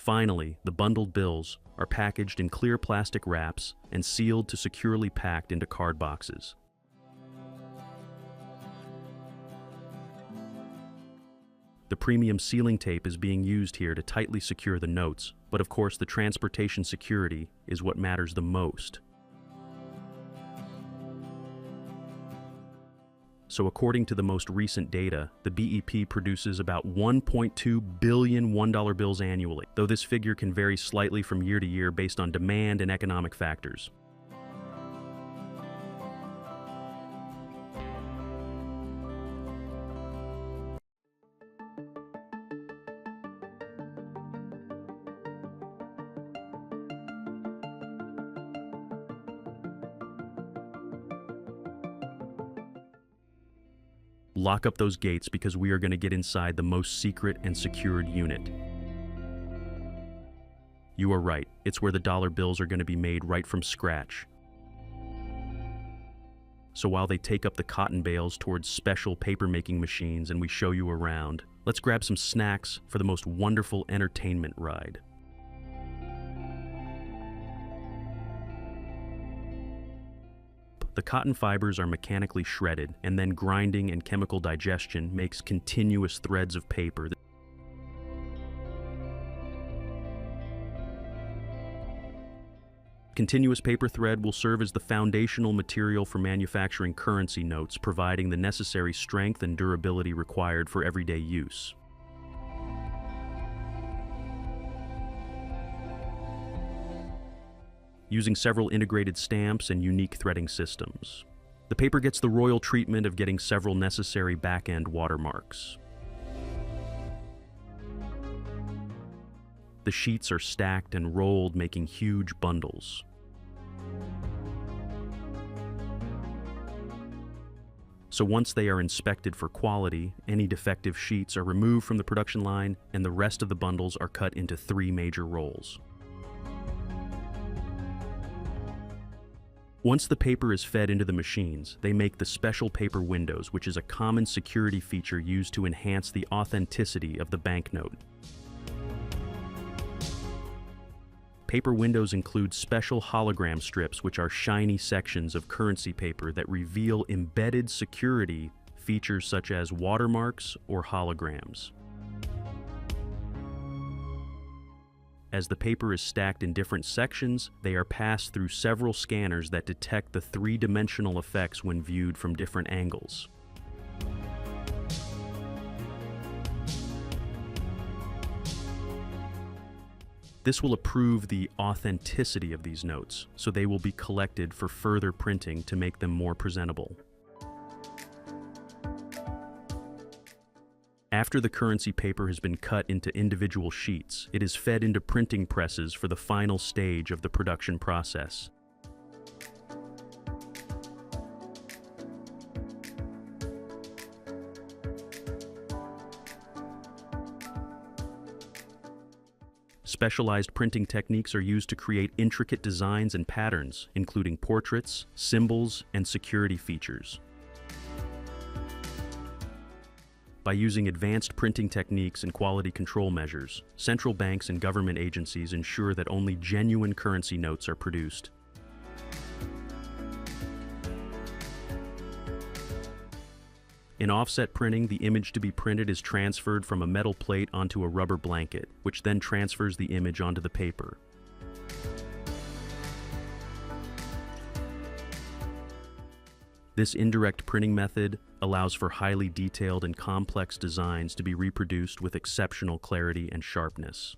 Finally, the bundled bills are packaged in clear plastic wraps and sealed to securely packed into card boxes. The premium sealing tape is being used here to tightly secure the notes, but of course the transportation security is what matters the most. So according to the most recent data, the BEP produces about 1.2 billion $1 bills annually, though this figure can vary slightly from year to year based on demand and economic factors. Lock up those gates because we are going to get inside the most secret and secured unit. You are right, it's where the dollar bills are going to be made right from scratch. So while they take up the cotton bales towards special paper-making machines and we show you around, let's grab some snacks for the most wonderful entertainment ride. The cotton fibers are mechanically shredded, and then grinding and chemical digestion makes continuous threads of paper. Continuous paper thread will serve as the foundational material for manufacturing currency notes, providing the necessary strength and durability required for everyday use. Using several integrated stamps and unique threading systems, the paper gets the royal treatment of getting several necessary back-end watermarks. The sheets are stacked and rolled, making huge bundles. So once they are inspected for quality, any defective sheets are removed from the production line and the rest of the bundles are cut into 3 major rolls. Once the paper is fed into the machines, they make the special paper windows, which is a common security feature used to enhance the authenticity of the banknote. Paper windows include special hologram strips, which are shiny sections of currency paper that reveal embedded security features such as watermarks or holograms. As the paper is stacked in different sections, they are passed through several scanners that detect the 3-dimensional effects when viewed from different angles. This will approve the authenticity of these notes, so they will be collected for further printing to make them more presentable. After the currency paper has been cut into individual sheets, it is fed into printing presses for the final stage of the production process. Specialized printing techniques are used to create intricate designs and patterns, including portraits, symbols, and security features. By using advanced printing techniques and quality control measures, central banks and government agencies ensure that only genuine currency notes are produced. In offset printing, the image to be printed is transferred from a metal plate onto a rubber blanket, which then transfers the image onto the paper. This indirect printing method allows for highly detailed and complex designs to be reproduced with exceptional clarity and sharpness.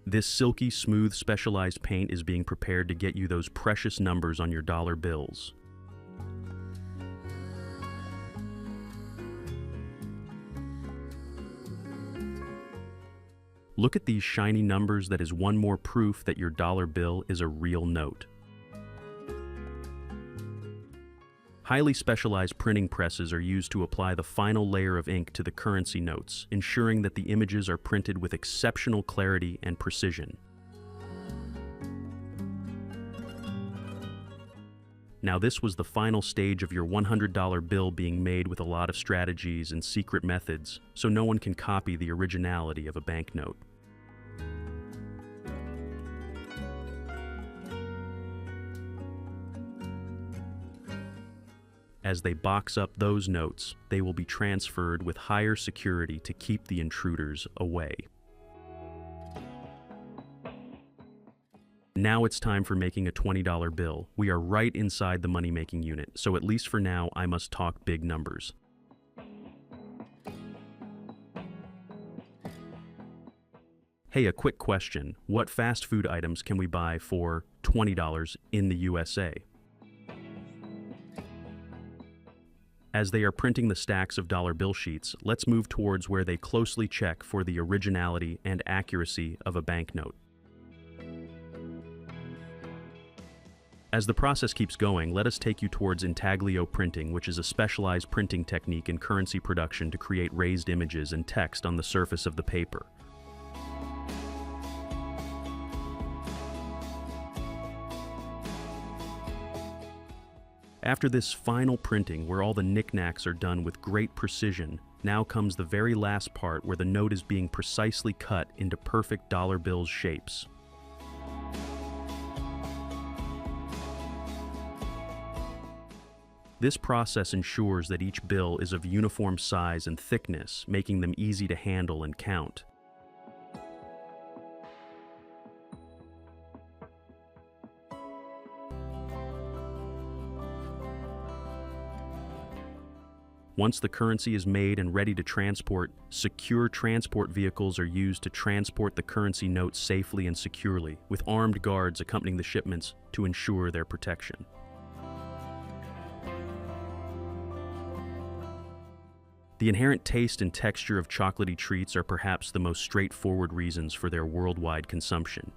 This silky smooth specialized paint is being prepared to get you those precious numbers on your dollar bills. Look at these shiny numbers. That is one more proof that your dollar bill is a real note. Highly specialized printing presses are used to apply the final layer of ink to the currency notes, ensuring that the images are printed with exceptional clarity and precision. Now, this was the final stage of your $100 bill being made with a lot of strategies and secret methods, so no one can copy the originality of a banknote. As they box up those notes, they will be transferred with higher security to keep the intruders away. Now it's time for making a $20 bill. We are right inside the money-making unit, so at least for now, I must talk big numbers. Hey, a quick question. What fast food items can we buy for $20 in the USA? As they are printing the stacks of dollar bill sheets, let's move towards where they closely check for the originality and accuracy of a banknote. As the process keeps going, let us take you towards intaglio printing, which is a specialized printing technique in currency production to create raised images and text on the surface of the paper. After this final printing, where all the knickknacks are done with great precision, now comes the very last part where the note is being precisely cut into perfect dollar bills shapes. This process ensures that each bill is of uniform size and thickness, making them easy to handle and count. Once the currency is made and ready to transport, secure transport vehicles are used to transport the currency notes safely and securely, with armed guards accompanying the shipments to ensure their protection. The inherent taste and texture of chocolatey treats are perhaps the most straightforward reasons for their worldwide consumption.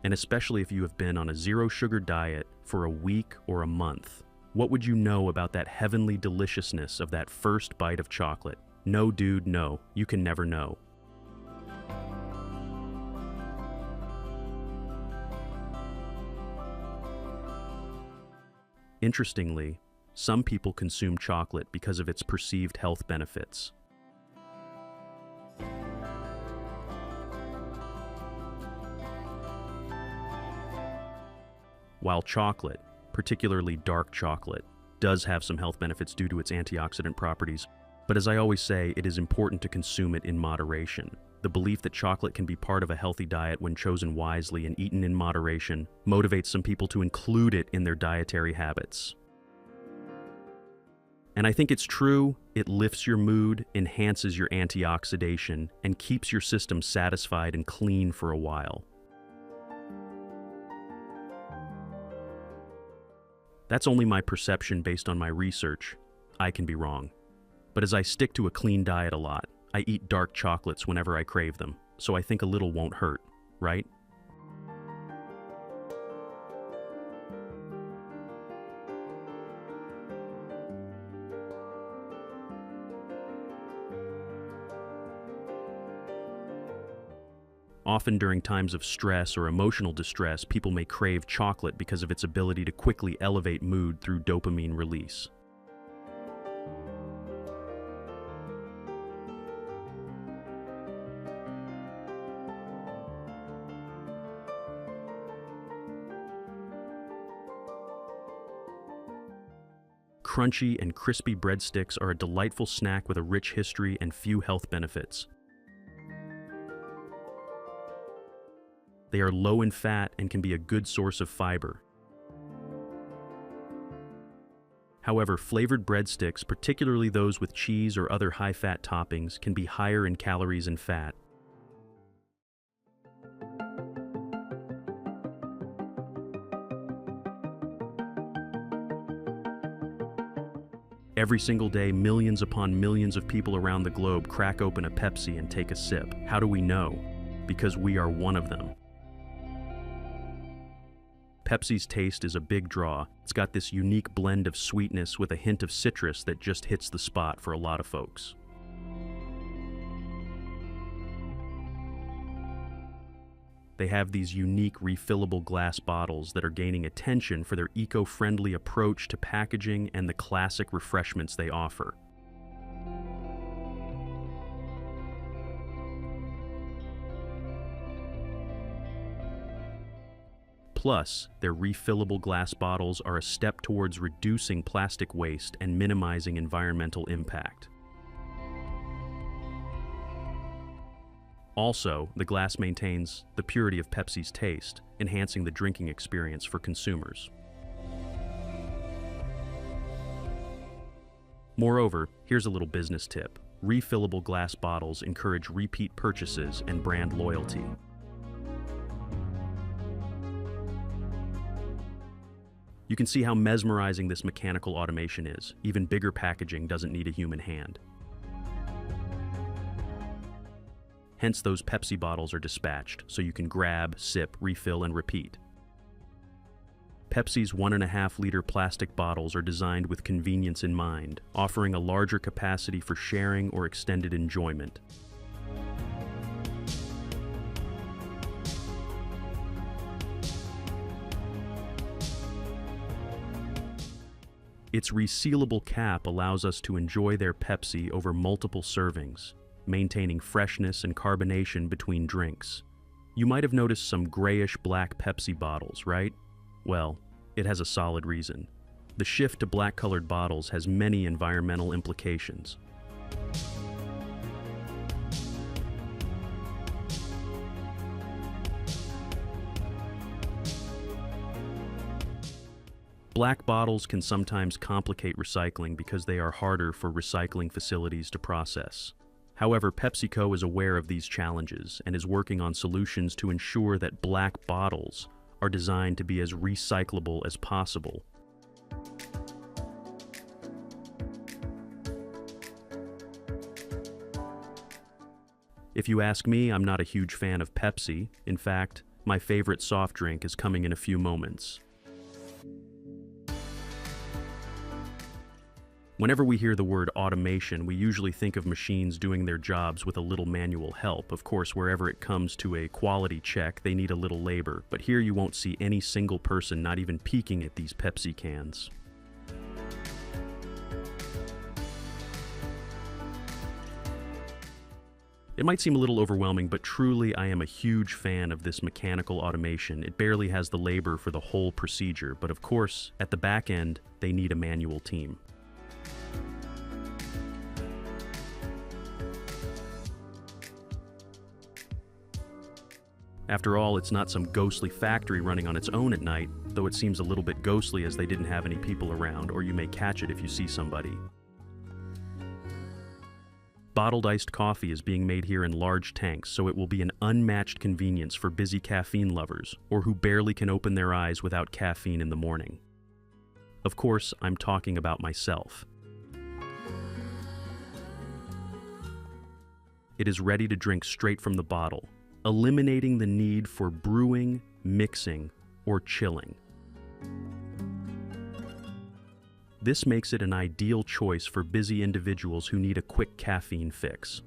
And especially if you have been on a zero-sugar diet for a week or a month, what would you know about that heavenly deliciousness of that first bite of chocolate? No, dude, no. You can never know. Interestingly, some people consume chocolate because of its perceived health benefits. While chocolate, particularly dark chocolate, does have some health benefits due to its antioxidant properties, but as I always say, it is important to consume it in moderation. The belief that chocolate can be part of a healthy diet when chosen wisely and eaten in moderation motivates some people to include it in their dietary habits. And I think it's true, it lifts your mood, enhances your antioxidation, and keeps your system satisfied and clean for a while. That's only my perception based on my research. I can be wrong. But as I stick to a clean diet a lot, I eat dark chocolates whenever I crave them, so I think a little won't hurt, right? Often during times of stress or emotional distress, people may crave chocolate because of its ability to quickly elevate mood through dopamine release. Crunchy and crispy breadsticks are a delightful snack with a rich history and few health benefits. They are low in fat and can be a good source of fiber. However, flavored breadsticks, particularly those with cheese or other high-fat toppings, can be higher in calories and fat. Every single day, millions upon millions of people around the globe crack open a Pepsi and take a sip. How do we know? Because we are one of them. Pepsi's taste is a big draw. It's got this unique blend of sweetness with a hint of citrus that just hits the spot for a lot of folks. They have these unique refillable glass bottles that are gaining attention for their eco-friendly approach to packaging and the classic refreshments they offer. Plus, their refillable glass bottles are a step towards reducing plastic waste and minimizing environmental impact. Also, the glass maintains the purity of Pepsi's taste, enhancing the drinking experience for consumers. Moreover, here's a little business tip. Refillable glass bottles encourage repeat purchases and brand loyalty. You can see how mesmerizing this mechanical automation is. Even bigger packaging doesn't need a human hand. Hence, those Pepsi bottles are dispatched, so you can grab, sip, refill, and repeat. Pepsi's 1.5-liter plastic bottles are designed with convenience in mind, offering a larger capacity for sharing or extended enjoyment. Its resealable cap allows us to enjoy their Pepsi over multiple servings, maintaining freshness and carbonation between drinks. You might have noticed some grayish-black Pepsi bottles, right? Well, it has a solid reason. The shift to black-colored bottles has many environmental implications. Black bottles can sometimes complicate recycling because they are harder for recycling facilities to process. However, PepsiCo is aware of these challenges and is working on solutions to ensure that black bottles are designed to be as recyclable as possible. If you ask me, I'm not a huge fan of Pepsi. In fact, my favorite soft drink is coming in a few moments. Whenever we hear the word automation, we usually think of machines doing their jobs with a little manual help. Of course, wherever it comes to a quality check, they need a little labor. But here you won't see any single person not even peeking at these Pepsi cans. It might seem a little overwhelming, but truly I am a huge fan of this mechanical automation. It barely has the labor for the whole procedure, but of course, at the back end, they need a manual team. After all, it's not some ghostly factory running on its own at night, though it seems a little bit ghostly as they didn't have any people around, or you may catch it if you see somebody. Bottled iced coffee is being made here in large tanks, so it will be an unmatched convenience for busy caffeine lovers, or who barely can open their eyes without caffeine in the morning. Of course, I'm talking about myself. It is ready to drink straight from the bottle, eliminating the need for brewing, mixing, or chilling. This makes it an ideal choice for busy individuals who need a quick caffeine fix.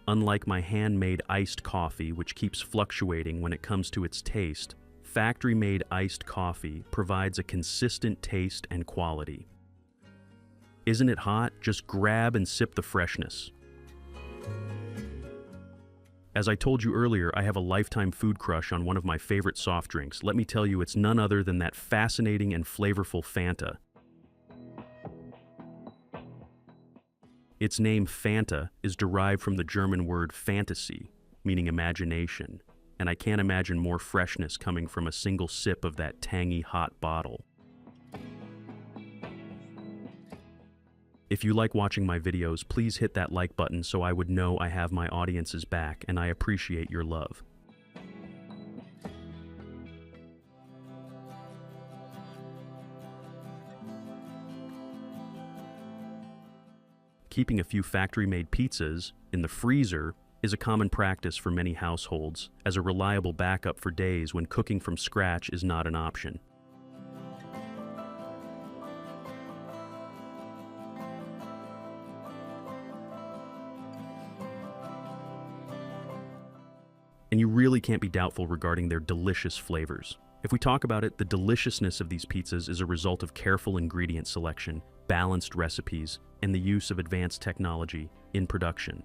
Unlike my handmade iced coffee, which keeps fluctuating when it comes to its taste, factory-made iced coffee provides a consistent taste and quality. Isn't it hot? Just grab and sip the freshness. As I told you earlier, I have a lifetime food crush on one of my favorite soft drinks. Let me tell you, it's none other than that fascinating and flavorful Fanta. Its name, Fanta, is derived from the German word fantasy, meaning imagination, and I can't imagine more freshness coming from a single sip of that tangy, hot bottle. If you like watching my videos, please hit that like button so I would know I have my audience's back, and I appreciate your love. Keeping a few factory-made pizzas in the freezer is a common practice for many households as a reliable backup for days when cooking from scratch is not an option. And you really can't be doubtful regarding their delicious flavors. If we talk about it, the deliciousness of these pizzas is a result of careful ingredient selection, balanced recipes, and the use of advanced technology in production.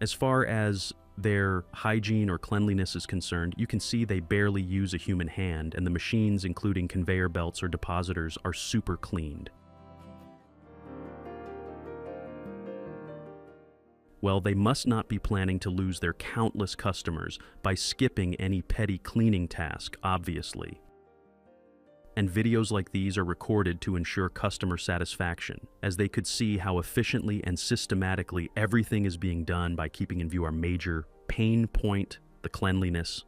As far as their hygiene or cleanliness is concerned, you can see they barely use a human hand, and the machines, including conveyor belts or depositors, are super cleaned. Well, they must not be planning to lose their countless customers by skipping any petty cleaning task, obviously. And videos like these are recorded to ensure customer satisfaction, as they could see how efficiently and systematically everything is being done by keeping in view our major pain point, the cleanliness.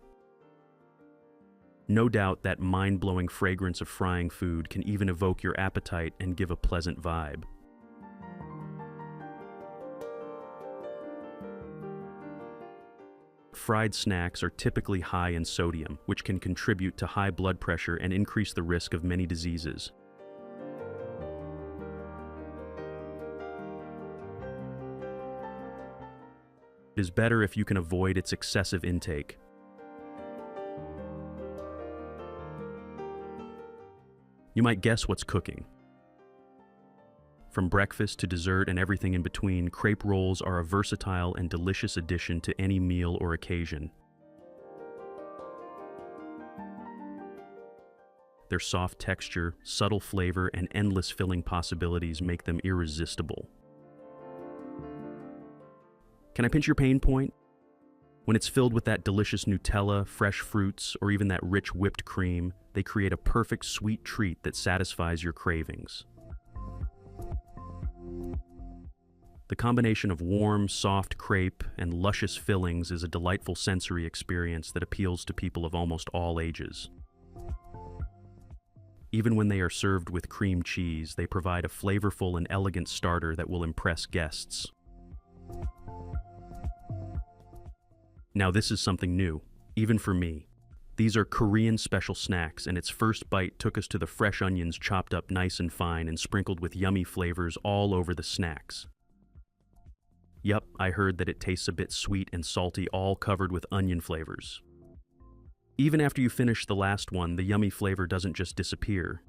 No doubt that mind-blowing fragrance of frying food can even evoke your appetite and give a pleasant vibe. Fried snacks are typically high in sodium, which can contribute to high blood pressure and increase the risk of many diseases. It is better if you can avoid its excessive intake. You might guess what's cooking. From breakfast to dessert and everything in between, crepe rolls are a versatile and delicious addition to any meal or occasion. Their soft texture, subtle flavor, and endless filling possibilities make them irresistible. Can I pinch your pain point? When it's filled with that delicious Nutella, fresh fruits, or even that rich whipped cream, they create a perfect sweet treat that satisfies your cravings. The combination of warm, soft crepe and luscious fillings is a delightful sensory experience that appeals to people of almost all ages. Even when they are served with cream cheese, they provide a flavorful and elegant starter that will impress guests. Now this is something new, even for me. These are Korean special snacks, and its first bite took us to the fresh onions chopped up nice and fine and sprinkled with yummy flavors all over the snacks. Yup, I heard that it tastes a bit sweet and salty, all covered with onion flavors. Even after you finish the last one, the yummy flavor doesn't just disappear.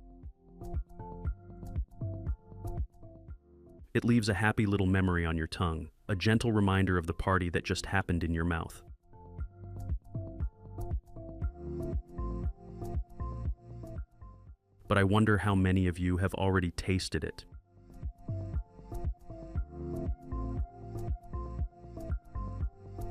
It leaves a happy little memory on your tongue, a gentle reminder of the party that just happened in your mouth. But I wonder how many of you have already tasted it.